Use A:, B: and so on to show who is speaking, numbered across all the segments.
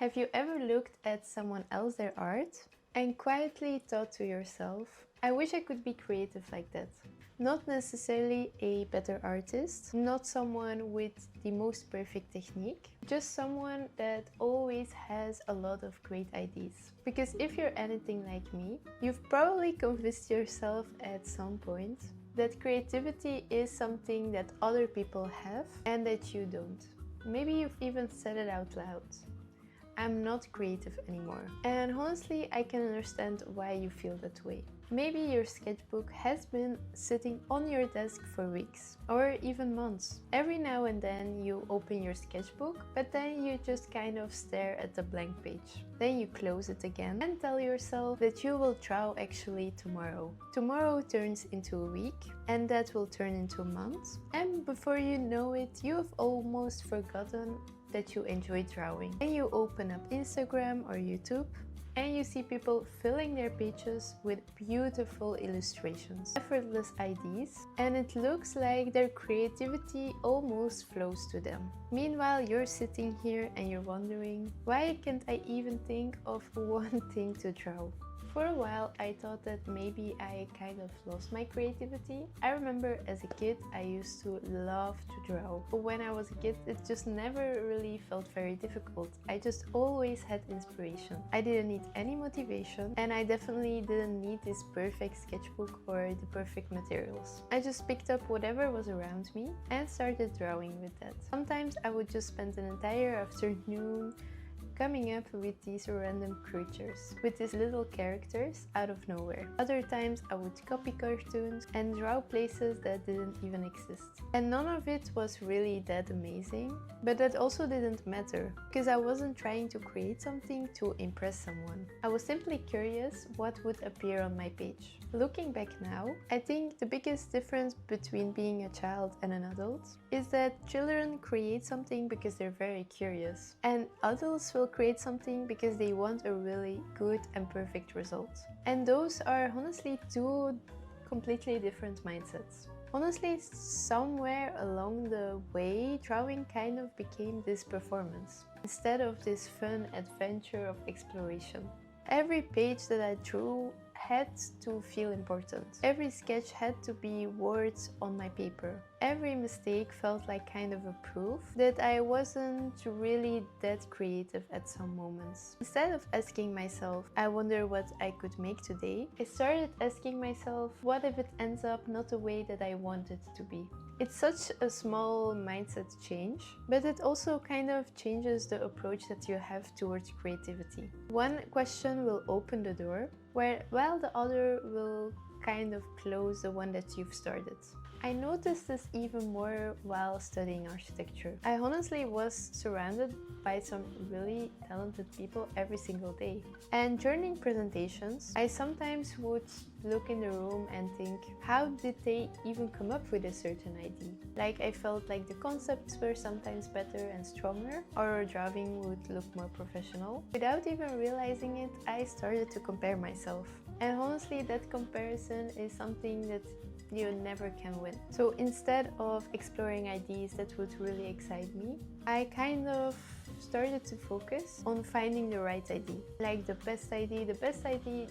A: Have you ever looked at someone else's art and quietly thought to yourself, I wish I could be creative like that? Not necessarily a better artist, not someone with the most perfect technique, just someone that always has a lot of great ideas. Because if you're anything like me, you've probably convinced yourself at some point that creativity is something that other people have and that you don't. Maybe you've even said it out loud. I'm not creative anymore. And honestly, I can understand why you feel that way. Maybe your sketchbook has been sitting on your desk for weeks or even months. Every now and then you open your sketchbook, but then you just kind of stare at the blank page. Then you close it again and tell yourself that you will draw actually tomorrow. Tomorrow turns into a week and that will turn into a month. And before you know it, you have almost forgotten that you enjoy drawing. Then you open up Instagram or YouTube and you see people filling their pages with beautiful illustrations, effortless ideas, and it looks like their creativity almost flows to them. Meanwhile, you're sitting here and you're wondering, why can't I even think of one thing to draw? For a while, I thought that maybe I kind of lost my creativity. I remember as a kid, I used to love to draw. But when I was a kid, it just never really felt very difficult. I just always had inspiration. I didn't need any motivation, and I definitely didn't need this perfect sketchbook or the perfect materials. I just picked up whatever was around me and started drawing with that. Sometimes I would just spend an entire afternoon coming up with these random creatures, with these little characters out of nowhere. Other times I would copy cartoons and draw places that didn't even exist. And none of it was really that amazing, but that also didn't matter, because I wasn't trying to create something to impress someone. I was simply curious what would appear on my page. Looking back now, I think the biggest difference between being a child and an adult is that children create something because they're very curious, and adults will create something because they want a really good and perfect result. And those are honestly two completely different mindsets. Honestly, somewhere along the way, drawing kind of became this performance instead of this fun adventure of exploration. Every page that I drew had to feel important. Every sketch had to be words on my paper. Every mistake felt like kind of a proof that I wasn't really that creative at some moments. Instead of asking myself, I wonder what I could make today, I started asking myself, what if it ends up not the way that I want it to be? It's such a small mindset change, but it also kind of changes the approach that you have towards creativity. One question will open the door, while the other will kind of close the one that you've started. I noticed this even more while studying architecture. I honestly was surrounded by some really talented people every single day. And during presentations, I sometimes would look in the room and think, how did they even come up with a certain idea? Like, I felt like the concepts were sometimes better and stronger, or drawing would look more professional. Without even realizing it, I started to compare myself. And honestly, that comparison is something that you never can win. So instead of exploring ideas that would really excite me, I kind of started to focus on finding the right idea. Like the best idea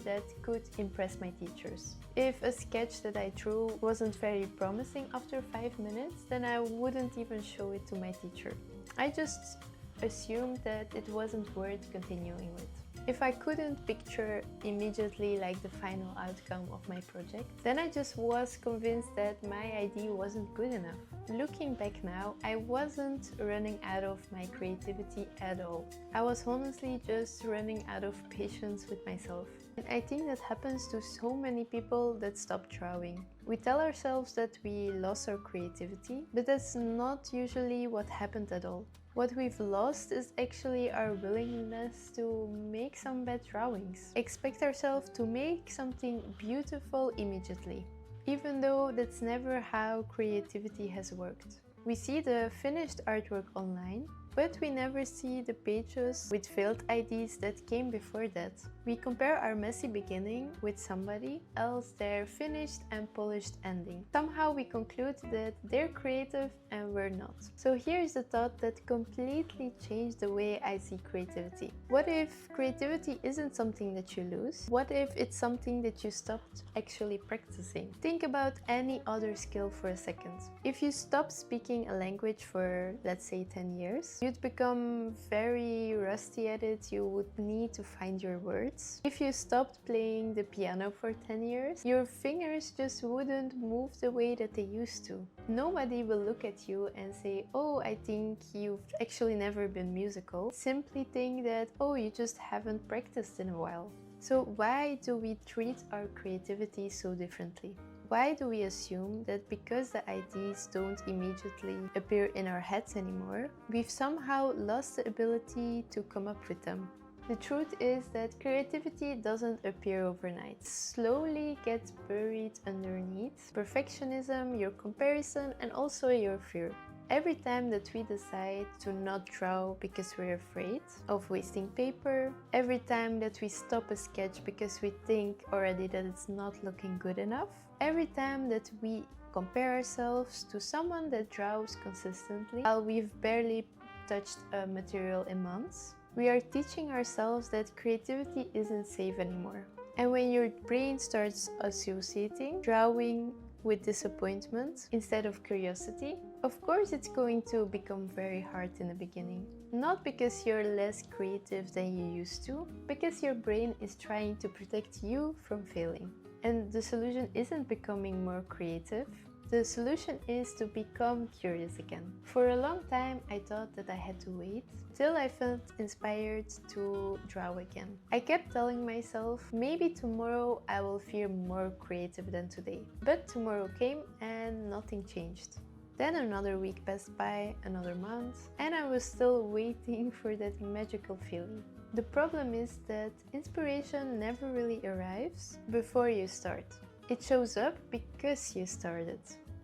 A: that could impress my teachers. If a sketch that I drew wasn't very promising after 5 minutes, then I wouldn't even show it to my teacher. I just assumed that it wasn't worth continuing with. If I couldn't picture immediately like the final outcome of my project, then I just was convinced that my idea wasn't good enough. Looking back now, I wasn't running out of my creativity at all. I was honestly just running out of patience with myself. And I think that happens to so many people that stop drawing. We tell ourselves that we lost our creativity, but that's not usually what happened at all. What we've lost is actually our willingness to make some bad drawings. Expect ourselves to make something beautiful immediately, even though that's never how creativity has worked. We see the finished artwork online, but we never see the pages with failed ideas that came before that. We compare our messy beginning with somebody else their finished and polished ending. Somehow we conclude that they're creative and we're not. So here's the thought that completely changed the way I see creativity. What if creativity isn't something that you lose? What if it's something that you stopped actually practicing? Think about any other skill for a second. If you stop speaking a language for, let's say, 10 years, you'd become very rusty at it. You would need to find your words. If you stopped playing the piano for 10 years, your fingers just wouldn't move the way that they used to. Nobody will look at you and say, oh, I think you've actually never been musical. Simply think that, oh, you just haven't practiced in a while. So why do we treat our creativity so differently? Why do we assume that because the ideas don't immediately appear in our heads anymore, we've somehow lost the ability to come up with them? The truth is that creativity doesn't appear overnight. It slowly gets buried underneath perfectionism, your comparison, and also your fear. Every time that we decide to not draw because we're afraid of wasting paper, every time that we stop a sketch because we think already that it's not looking good enough, every time that we compare ourselves to someone that draws consistently while we've barely touched a material in months, we are teaching ourselves that creativity isn't safe anymore. And when your brain starts associating drawing with disappointment instead of curiosity, of course it's going to become very hard in the beginning. Not because you're less creative than you used to, because your brain is trying to protect you from failing. And the solution isn't becoming more creative. The solution is to become curious again. For a long time, I thought that I had to wait till I felt inspired to draw again. I kept telling myself, maybe tomorrow I will feel more creative than today. But tomorrow came and nothing changed. Then another week passed by, another month, and I was still waiting for that magical feeling. The problem is that inspiration never really arrives before you start. It shows up because you started.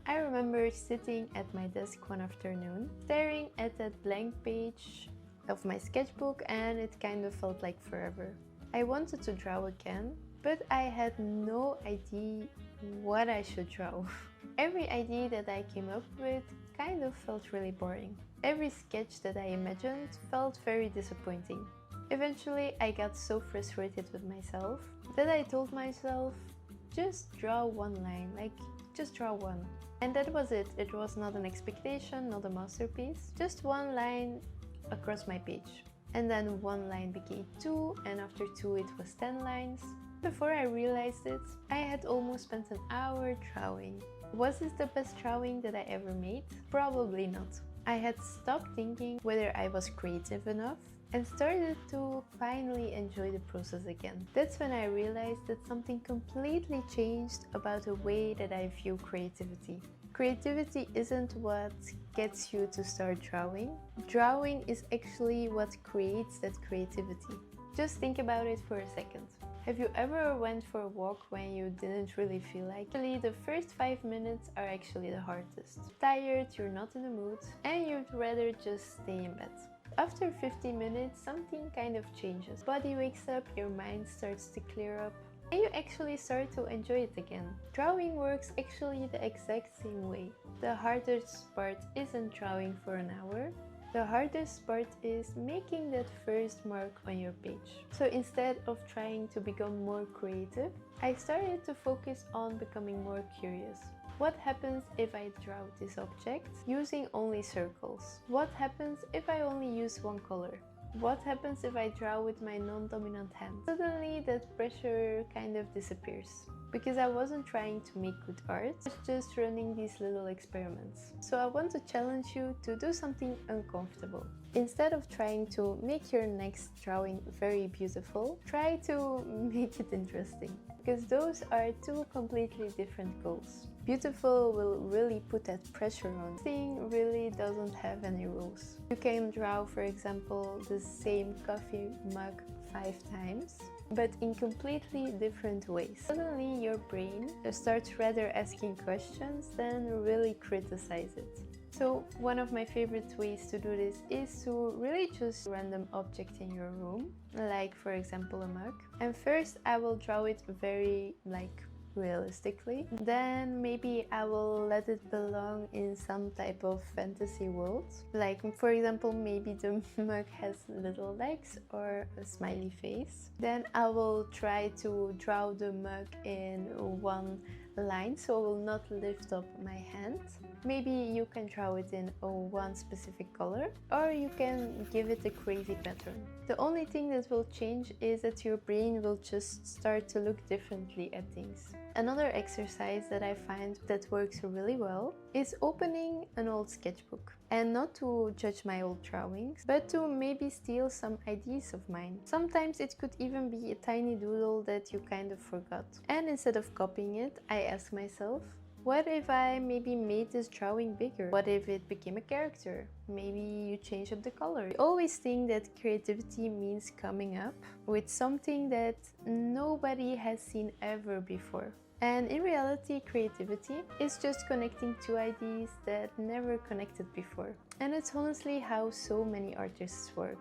A: I remember sitting at my desk one afternoon, staring at that blank page of my sketchbook, and it kind of felt like forever. I wanted to draw again, but I had no idea what I should draw. Every idea that I came up with kind of felt really boring. Every sketch that I imagined felt very disappointing. Eventually, I got so frustrated with myself that I told myself, just draw one line, just draw one. And that was it. It was not an expectation, not a masterpiece, just one line across my page. And then one line became 2, and after 2 it was 10 lines. Before I realized it, I had almost spent an hour drawing. Was this the best drawing that I ever made? Probably not. I had stopped thinking whether I was creative enough and started to finally enjoy the process again. That's when I realized that something completely changed about the way that I view creativity. Creativity isn't what gets you to start drawing. Drawing is actually what creates that creativity. Just think about it for a second. Have you ever went for a walk when you didn't really feel like it? Actually, the first 5 minutes are actually the hardest. Tired, you're not in the mood, and you'd rather just stay in bed. After 50 minutes, something kind of changes. Body wakes up, your mind starts to clear up, and you actually start to enjoy it again. Drawing works actually the exact same way. The hardest part isn't drawing for an hour. The hardest part is making that first mark on your page. So instead of trying to become more creative, I started to focus on becoming more curious. What happens if I draw this object using only circles? What happens if I only use one color? What happens if I draw with my non-dominant hand? Suddenly that pressure kind of disappears. Because I wasn't trying to make good art, I was just running these little experiments. So I want to challenge you to do something uncomfortable. Instead of trying to make your next drawing very beautiful, try to make it interesting. Because those are two completely different goals. Beautiful will really put that pressure on. Thing really doesn't have any rules. You can draw, for example, the same coffee mug 5 times, but in completely different ways. Suddenly your brain starts rather asking questions than really criticize it. So one of my favorite ways to do this is to really choose a random object in your room, like for example a mug. And first I will draw it very realistically. Then maybe I will let it belong in some type of fantasy world. Like for example, maybe the mug has little legs or a smiley face. Then I will try to draw the mug in one line, so I will not lift up my hand. Maybe you can draw it in one specific color, or you can give it a crazy pattern. The only thing that will change is that your brain will just start to look differently at things. Another exercise that I find that works really well is opening an old sketchbook. And not to judge my old drawings, but to maybe steal some ideas of mine. Sometimes it could even be a tiny doodle that you kind of forgot. And instead of copying it, I ask myself, what if I maybe made this drawing bigger? What if it became a character? Maybe you change up the color. I always think that creativity means coming up with something that nobody has seen ever before. And in reality, creativity is just connecting two ideas that never connected before. And it's honestly how so many artists work.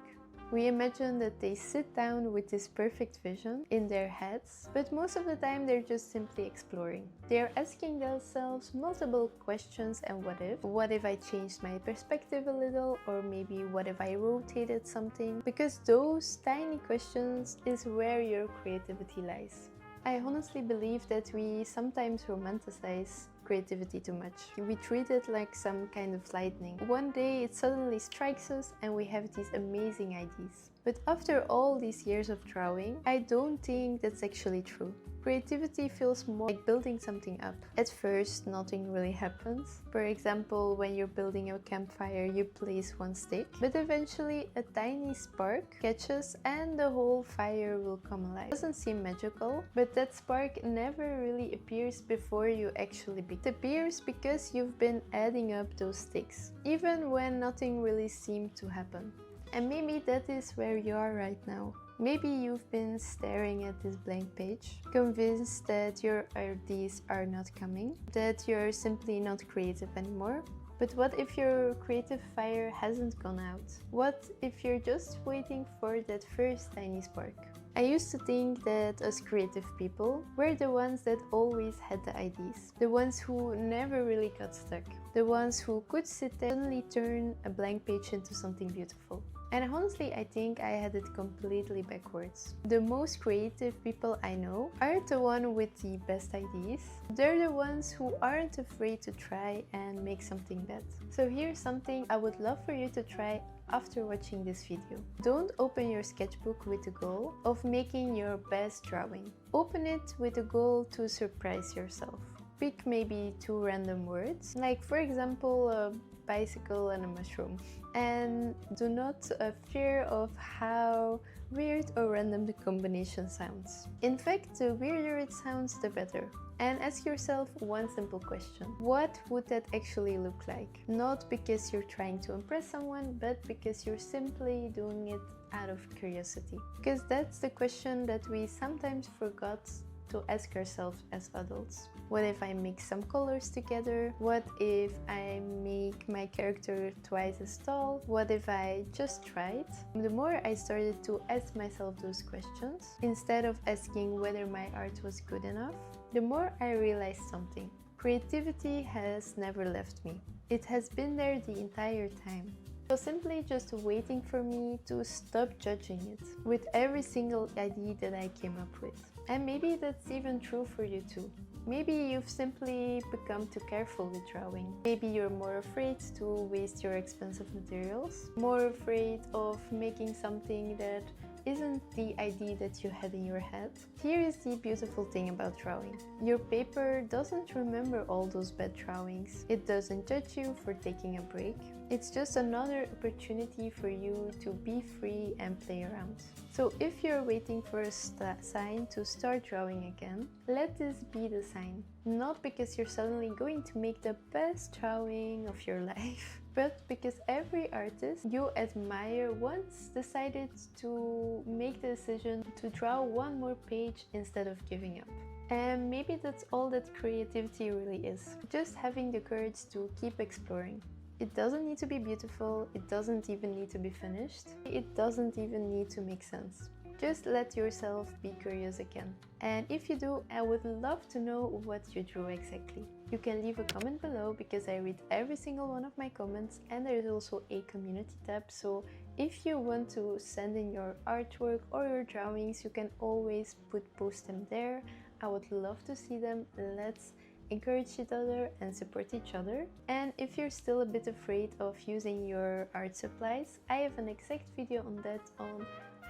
A: We imagine that they sit down with this perfect vision in their heads, but most of the time they're just simply exploring. They're asking themselves multiple questions and what if? What if I changed my perspective a little? Or maybe what if I rotated something? Because those tiny questions is where your creativity lies. I honestly believe that we sometimes romanticize creativity too much. We treat it like some kind of lightning. One day it suddenly strikes us and we have these amazing ideas. But after all these years of drawing, I don't think that's actually true. Creativity feels more like building something up. At first, nothing really happens. For example, when you're building a campfire, you place one stick, but eventually a tiny spark catches and the whole fire will come alive. It doesn't seem magical, but that spark never really appears before you actually begin. It appears because you've been adding up those sticks, even when nothing really seemed to happen. And maybe that is where you are right now. Maybe you've been staring at this blank page, convinced that your ideas are not coming, that you're simply not creative anymore. But what if your creative fire hasn't gone out? What if you're just waiting for that first tiny spark? I used to think that us creative people were the ones that always had the ideas, the ones who never really got stuck, the ones who could sit there and suddenly turn a blank page into something beautiful. And honestly, I think I had it completely backwards. The most creative people I know aren't the ones with the best ideas. They're the ones who aren't afraid to try and make something bad. So here's something I would love for you to try after watching this video. Don't open your sketchbook with the goal of making your best drawing. Open it with the goal to surprise yourself. Pick maybe two random words, like for example a bicycle and a mushroom. And do not fear of how weird or random the combination sounds. In fact, the weirder it sounds, the better. And ask yourself one simple question. What would that actually look like? Not because you're trying to impress someone, but because you're simply doing it out of curiosity. Because that's the question that we sometimes forgot to ask ourselves as adults. What if I mix some colors together? What if I make my character twice as tall? What if I just tried? The more I started to ask myself those questions, instead of asking whether my art was good enough, the more I realized something. Creativity has never left me. It has been there the entire time. So simply just waiting for me to stop judging it with every single idea that I came up with. And maybe that's even true for you too. Maybe you've simply become too careful with drawing. Maybe you're more afraid to waste your expensive materials, more afraid of making something that isn't the idea that you had in your head. Here is the beautiful thing about drawing. Your paper doesn't remember all those bad drawings. It doesn't judge you for taking a break. It's just another opportunity for you to be free and play around. So if you're waiting for a sign to start drawing again, let this be the sign. Not because you're suddenly going to make the best drawing of your life, but because every artist you admire once decided to make the decision to draw one more page instead of giving up. And maybe that's all that creativity really is. Just having the courage to keep exploring. It doesn't need to be beautiful, it doesn't even need to be finished, it doesn't even need to make sense. Just let yourself be curious again. And if you do, I would love to know what you drew exactly. You can leave a comment below because I read every single one of my comments, and there is also a community tab, so if you want to send in your artwork or your drawings, you can always post them there. I would love to see them. Let's encourage each other and support each other. And if you're still a bit afraid of using your art supplies, I have an exact video on that, on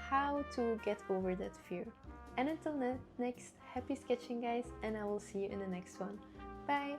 A: how to get over that fear. And until next, happy sketching guys, and I will see you in the next one. Bye!